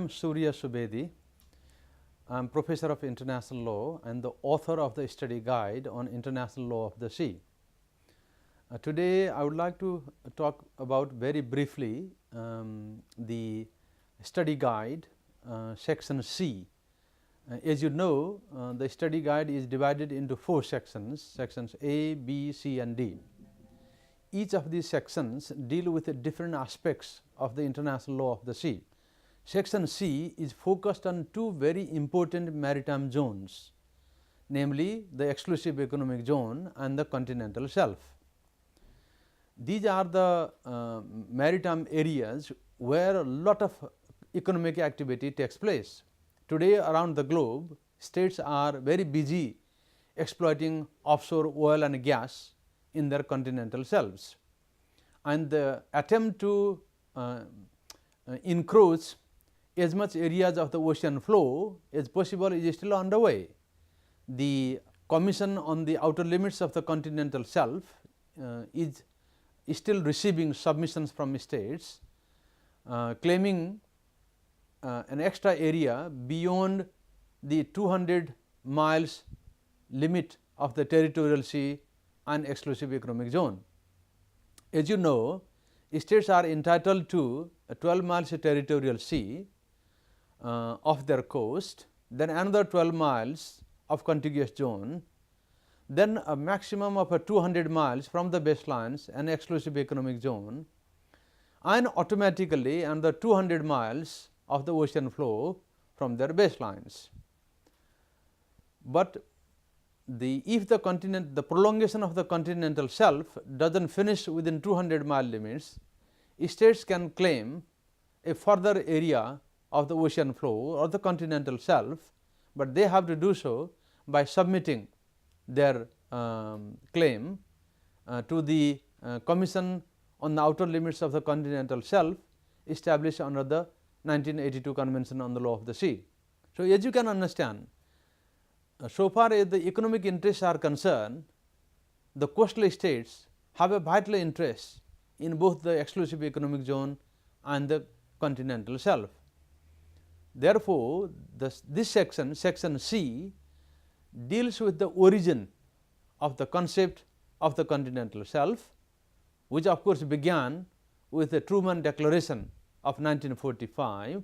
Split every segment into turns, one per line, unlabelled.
am Surya Subedi. I am Professor of International Law and the author of the study guide on International Law of the Sea. Today, I would like to talk about very briefly the study guide section C. As you know, the study guide is divided into 4 sections, sections A, B, C and D. Each of these sections deal with different aspects of the international law of the sea. Section C is focused on 2 very important maritime zones, namely the exclusive economic zone and the continental shelf. These are the maritime areas where a lot of economic activity takes place. Today around the globe, states are very busy exploiting offshore oil and gas in their continental shelves, and the attempt to encroach as much areas of the ocean floor as possible is still underway. The Commission on the Outer Limits of the Continental Shelf is still receiving submissions from states claiming an extra area beyond the 200 miles limit of the territorial sea and exclusive economic zone. As you know, states are entitled to a 12 miles territorial sea of their coast, then another 12 miles of contiguous zone, then a maximum of 200 miles from the baselines and exclusive economic zone, and automatically another 200 miles of the ocean floor from their baselines. But if the prolongation of the continental shelf does not finish within 200 mile limits, states can claim a further area of the ocean floor or the continental shelf, but they have to do so by submitting their claim to the Commission on the Outer Limits of the Continental Shelf established under the 1982 Convention on the Law of the Sea. So, as you can understand, so far as the economic interests are concerned, the coastal states have a vital interest in both the exclusive economic zone and the continental shelf. Therefore, this section, section C, deals with the origin of the concept of the continental shelf, which of course began with the Truman Declaration of 1945,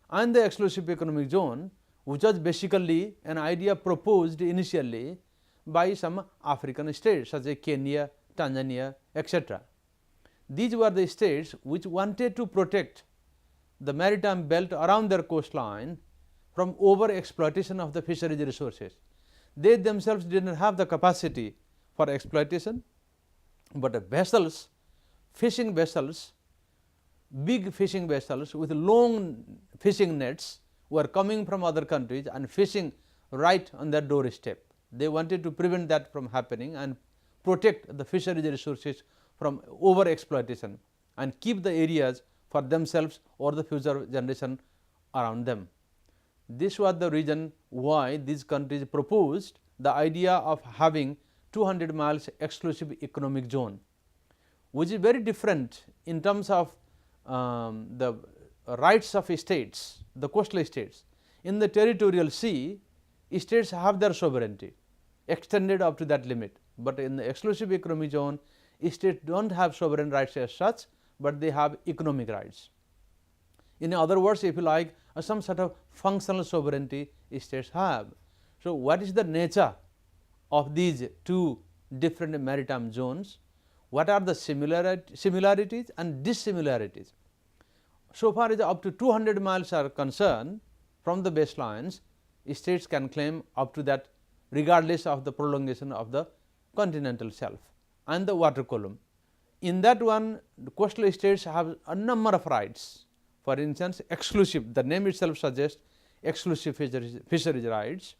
and the exclusive economic zone, which was basically an idea proposed initially by some African states such as Kenya, Tanzania, etc. These were the states which wanted to protect the maritime belt around their coastline from over exploitation of the fisheries resources. They themselves did not have the capacity for exploitation, but vessels, fishing vessels, big fishing vessels with long fishing nets were coming from other countries and fishing right on their doorstep. They wanted to prevent that from happening and protect the fisheries resources from over exploitation and keep the areas for themselves or the future generation around them. This was the reason why these countries proposed the idea of having 200 miles exclusive economic zone, which is very different in terms of the rights of states, the coastal states. In the territorial sea, states have their sovereignty extended up to that limit, but in the exclusive economic zone, states do not have sovereign rights as such, but they have economic rights. In other words, if you like, some sort of functional sovereignty states have. So, what is the nature of these 2 different maritime zones? What are the similarities and dissimilarities? So far as up to 200 miles are concerned from the baselines, states can claim up to that regardless of the prolongation of the continental shelf and the water column. In that one, the coastal states have a number of rights. For instance, exclusive, the name itself suggests exclusive fisheries rights,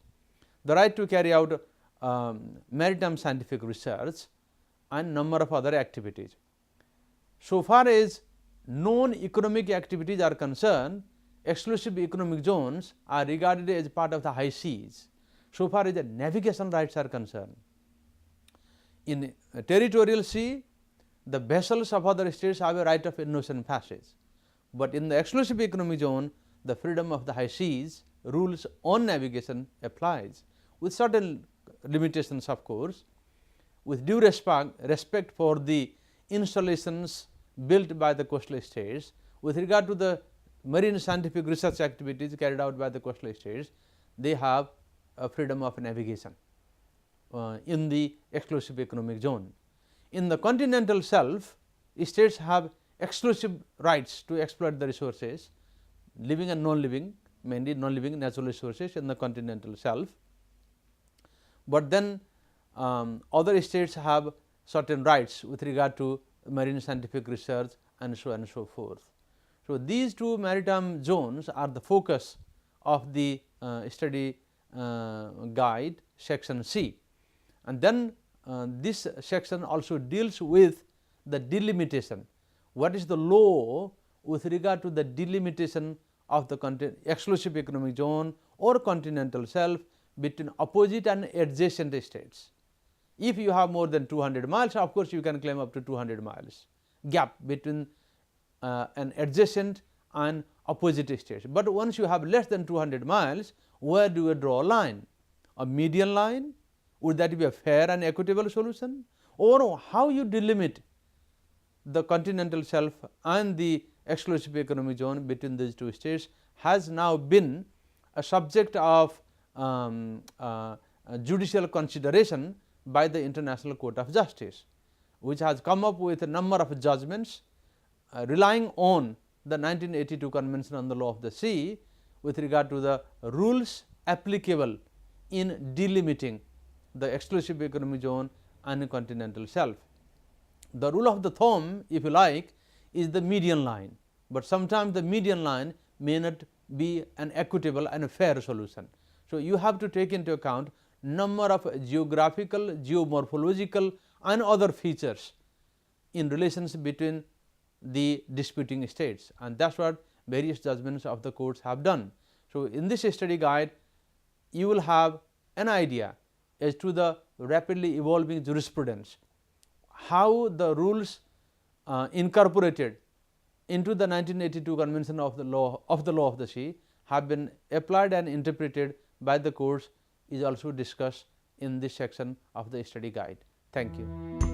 the right to carry out maritime scientific research and number of other activities. So far as non-economic activities are concerned, exclusive economic zones are regarded as part of the high seas, so far as the navigation rights are concerned. In territorial sea, the vessels of other states have a right of in-ocean passage, but in the exclusive economic zone, the freedom of the high seas rules on navigation applies, with certain limitations of course, with due respect for the installations built by the coastal states. With regard to the marine scientific research activities carried out by the coastal states, they have a freedom of navigation in the exclusive economic zone. In the continental shelf, states have exclusive rights to exploit the resources, living and non-living, mainly non-living natural resources in the continental shelf, but then other states have certain rights with regard to marine scientific research and so on and so forth. So, these two maritime zones are the focus of the study guide section C, and then this section also deals with the delimitation. What is the law with regard to the delimitation of the exclusive economic zone or continental shelf between opposite and adjacent states? If you have more than 200 miles, of course, you can claim up to 200 miles gap between an adjacent and opposite states. But once you have less than 200 miles, where do you draw a line? A median line? Would that be a fair and equitable solution? Or how you delimit the continental shelf and the exclusive economic zone between these two states has now been a subject of judicial consideration by the International Court of Justice, which has come up with a number of judgments relying on the 1982 Convention on the Law of the Sea with regard to the rules applicable in delimiting the exclusive economic zone and the continental shelf. The rule of the thumb, if you like, is the median line, but sometimes the median line may not be an equitable and a fair solution. So, you have to take into account number of geographical, geomorphological and other features in relations between the disputing states, and that is what various judgments of the courts have done. So, in this study guide, you will have an idea as to the rapidly evolving jurisprudence, how the rules incorporated into the 1982 Convention of the Law of the Sea have been applied and interpreted by the courts is also discussed in this section of the study guide. Thank you.